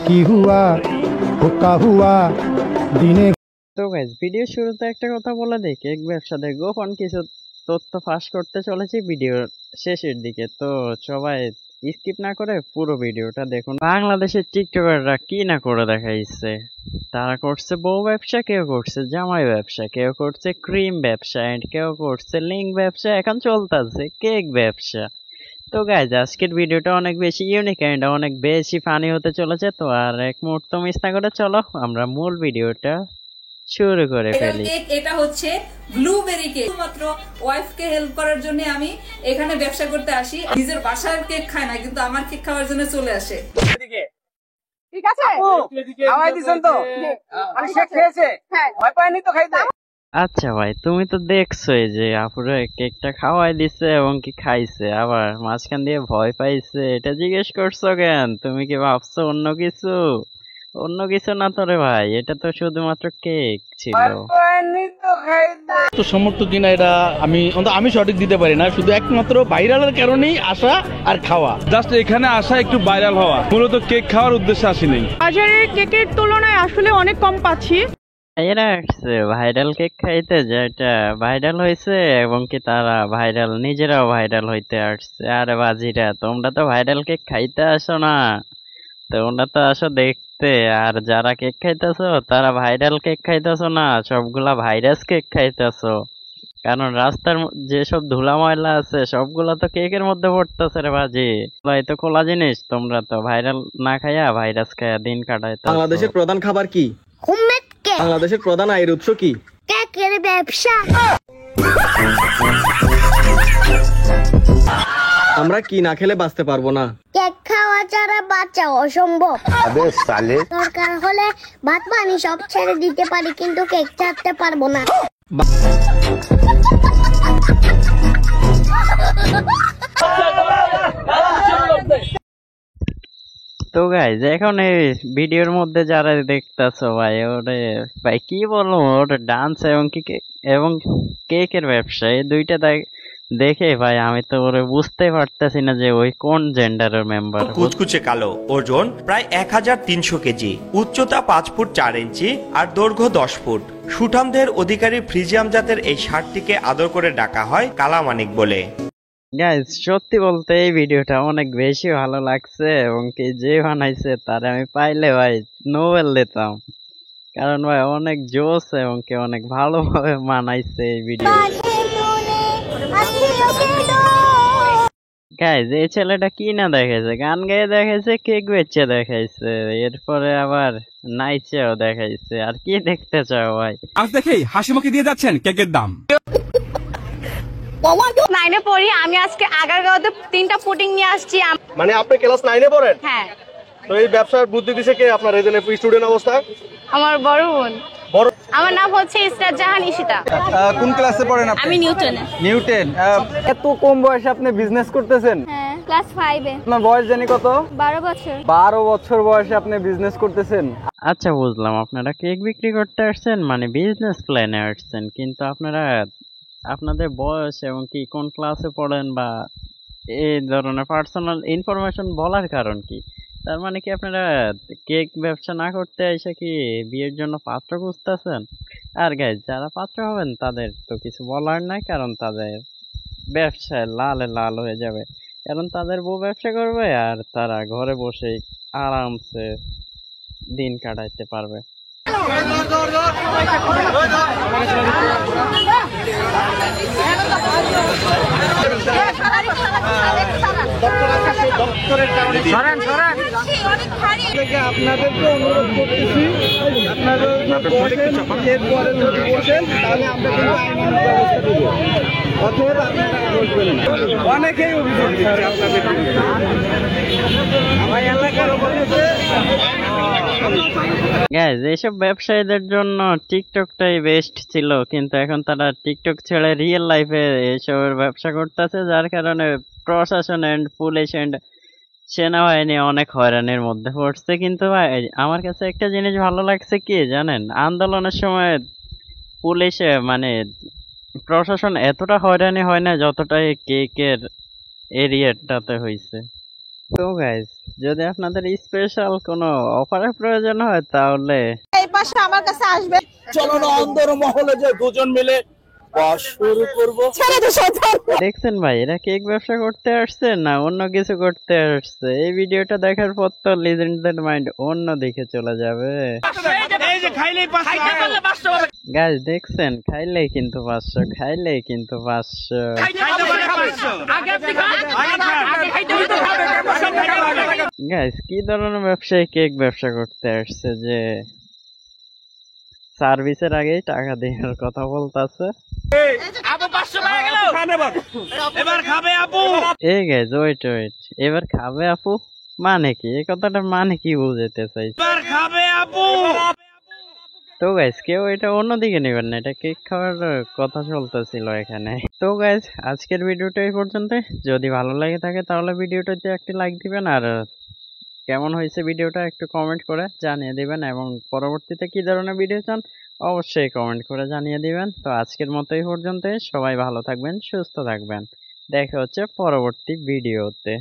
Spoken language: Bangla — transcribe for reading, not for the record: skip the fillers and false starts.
কি হুয়া হুক্কা হুয়া দিনে। তো গাইস, ভিডিও শুরুতে একটা কথা বলে দিই, কেক ব্যবসাতে গোপন কিছু তথ্য ফাঁস করতে চলেছি ভিডিওর শেষের দিকে। তো সবাই স্কিপ না করে পুরো ভিডিওটা দেখুন। বাংলাদেশের টিকটকাররা কি না করে দেখাইছে। তারা করছে বউ ব্যবসা, কেউ করছে জামাই ব্যবসা, কেউ করছে ক্রিম ব্যবসা, এন্ড কেউ করছে লিঙ্ক ব্যবসা, এখন চলতেছে কেক ব্যবসা। তো গাইজ, আজকের ভিডিওটা অনেক বেশি ইউনিক এন্ড অনেক বেশি ফানি হতে চলেছে। তো আর এক মুহূর্ত মিস না করে চলো আমরা মূল ভিডিওটা শুরু করে ফেলি। এটা হচ্ছে ব্লুবেরি কেক। শুধুমাত্র ওয়াইফকে হেল্প করার জন্য আমি এখানে ব্যবসা করতে আসি। নিজের বাসার কেক খায় না, কিন্তু আমার কেক খাওয়ার জন্য চলে আসে। ঠিক আছে, খাওয়াই দিছেন তো? মানে সে খেয়েছে, ভয় পায়নি তো খাইতে? আচ্ছা ভাই, তুমি তো দেখছোই যে আপুরে কেকটা খাওয়াই দিছে এবং কি খাইছে, আবার মাঝখান দিয়ে ভয় পাইছে, এটা জিজ্ঞেস করছো কেন? তুমি কি ভাবছো অন্য কিছু? অন্য কিছু না তো রে ভাই, এটা তো শুধুমাত্র কেক ছিল। ভয় পায়নি তো খাইতে? তো সমর্থক কিনা এটা আমি সঠিক দিতে পারি না, শুধু একমাত্র ভাইরালের কারণেই আসা আর খাওয়া। জাস্ট এখানে আসা একটু ভাইরাল হওয়া, মূলত কেক খাওয়ার উদ্দেশ্যে আসি নাই। বাজারের কেকের তুলনায় আসলে অনেক কম পাচ্ছি। এরা আসছে ভাইরাল কেক খাইতে, যেটা ভাইরাল হয়েছে এবং কি তারা ভাইরাল, নিজেরাও ভাইরাল হইতে আসছে। আরে বাজিরা, তোমরা তো ভাইরাল কেক খাইতে আসো না, তোমরা তো আসো দেখতে। আর যারা কেক খাইতেছো তারা ভাইরাল কেক খাইতেছো না, সবগুলা ভাইরাস কেক খাইতেছো। কারণ রাস্তার যেসব ধুলা ময়লা আছে সবগুলা তো কেকের মধ্যে পড়তেছে রে বাজি। ভাই তো খোলা জিনিস, তোমরা তো ভাইরাল না খাইয়া ভাইরাস খাইয়া দিন কাটাইতেছো। বাংলাদেশের প্রধান খাবার কি? Homemade cake. বাংলাদেশের প্রধান আয়ের উৎস কি? কেকের ব্যবসা। আমরা কি না খেলে বাঁচতে পারবো না? কেক খাওয়া ছাড়া বাঁচা অসম্ভব। দরকার হলে ভাত পানি সব ছেড়ে দিতে পারি, কিন্তু কেক ছাড়তে পারবো না। তো গাইজ, এখন এই ভিডিওর মধ্যে যারা দেখতেছো ভাই, ওরে ভাই কি বলবো, ওটা ডান্স এবং কি এবং কেকের ব্যবসা, এই দুইটা দেখে ভাই আমি তো ওরে বুঝতে পারতেছি না যে ওই কোন জেন্ডারের মেম্বার। কুচকুচে কালো, ওজন প্রায় 1300 কেজি, উচ্চতা 5 ফুট 4 ইঞ্চি আর দৈর্ঘ্য 10 ফুট। সুঠামদের অধিকারী ফ্রিজিয়াম জাতের এই ষাঁড়টিকে আদর করে ডাকা হয় কালামানিক বলে। গাইজ, সত্যি বলতে এই ভিডিওটা অনেক বেশি ভালো লাগছে এবং কি যে বানাইছে তার আমি পাইলে ভাই নোবেল দিতাম। কারণ ভাই অনেক জোস এবং কি অনেক ভালোভাবে বানাইছে এই ভিডিও। গাইজ, এই ছেলেটা কি না দেখাইছে, গান গেয়ে দেখাইছে, কেক বেচে দেখাইছে, এরপরে আবার নাইচেও দেখাইছে। আর কি দেখতে চাও ভাই? আজ দেখেই হাসি মুখে দিয়ে যাচ্ছেন কেকের দাম। নাইনে পড়ি আমি, আজকে আগারগাঁওতে 3টা পুডিং নিয়ে আসছি। মানে আপনি ক্লাস 9-এ পড়েন? হ্যাঁ। তো এই ব্যবসার বুদ্ধি দিছে কে আপনার এই জন্য স্টুডেন্ট অবস্থা? আমার বড় বোন। বড়? আমার নাম হচ্ছে ইসরাত জাহান ইশিতা। কোন ক্লাসে পড়েন আপনি? আমি নিউটনে। নিউটন। এত কম বয়সে আপনি বিজনেস করতেছেন? হ্যাঁ, ক্লাস 5-এ। আপনার বয়স জানি কত? 12 বছর। 12 বছর বয়সে আপনি বিজনেস করতেছেন? আচ্ছা, বুঝলাম আপনারা কেক বিক্রি করতে আসছেন, মানে বিজনেস প্ল্যানে আসছেন, কিন্তু আপনারা আপনাদের বয়স এবং কি কোন ক্লাসে পড়েন বা এই ধরনের পার্সোনাল ইনফরমেশন বলার কারণ কি? তার মানে কি আপনারা কেক ব্যবসা না করতে এসে কি বিয়ের জন্য পাত্র খুঁজতেছেন? আর গাইজ, যারা পাত্র হবেন তাদের তো কিছু বলার নাই, কারণ তাদের ব্যবসায় লালে লাল হয়ে যাবে, কারণ তাদের বউ ব্যবসা করবে আর তারা ঘরে বসেই আরামসে দিন কাটাইতে পারবে। আপনাদেরকে অনুরোধ করতেছি, আপনারা এরপরে যদি বসেন তাহলে আমরা কিন্তু আইনি ব্যবস্থা দেব। অতএব আপনারা বসবেন না। অনেকেই অভিযোগ দিচ্ছে আপনাদের বিরুদ্ধে। আমার এলাকার বলেছে গাইজ, এইসব ব্যবসায়ীদের জন্য টিকটকটাই বেস্ট ছিল, কিন্তু এখন তারা টিকটক ছেড়ে রিয়েল লাইফে এইসবের ব্যবসা করতেছে, যার কারণে প্রশাসন এন্ড পুলিশ এন্ড সেনাবাহিনী অনেক হয়রানির মধ্যে পড়ছে। কিন্তু ভাই আমার কাছে একটা জিনিস ভালো লাগছে কি জানেন, আন্দোলনের সময় পুলিশে মানে প্রশাসন এতটা হয়রানি হয় না যতটা এই কেকের এরিয়াটাতে হয়েছে। তো গাইস, যদি আপনাদের স্পেশাল কোনো অফারের প্রয়োজন হয় তাহলে এই পাশে আমার কাছে আসবে। চলো না অন্দর মহলে যে দুজন মিলে বাস শুরু করব। ছেড়ে দে শয়তান। দেখছেন ভাই, এরা কেক ব্যবসা করতে আসছে না অন্য কিছু করতে আসছে? এই ভিডিওটা দেখার পর তো লিজেন্ডদের মাইন্ড অন্য দিকে চলে যাবে। গাইস দেখছেন, খাইলেই কিন্তু 500, খাইলেই কিন্তু 500। গাইস কি ধরনের ব্যবসায়ী কেক ব্যবসা করতে আসছে যে সার্ভিসের আগেই টাকা দেওয়ার কথা বলতেছে? এই গাইস ওয়েট, এবার খাবে আপু মানে কি? এই কথাটা মানে কি বুঝাতে চাইছে? তো গাইস কেউ এটা অন্যদিকে নেবেন না, এটা কেক খাওয়ার কথা চলতেছিল এখানে। তো গাইস আজকের ভিডিওটা এই পর্যন্ত। যদি ভালো লাগে থাকে তাহলে ভিডিওটাতে একটি লাইক দিবেন, আর কেমন হয়েছে ভিডিওটা একটু কমেন্ট করে জানিয়ে দিবেন, এবং পরবর্তীতে কি ধরনের ভিডিও চান অবশ্যই কমেন্ট করে জানিয়ে দিবেন। তো আজকের মতো এই পর্যন্ত, সবাই ভালো থাকবেন, সুস্থ থাকবেন, দেখা হচ্ছে পরবর্তী ভিডিওতে।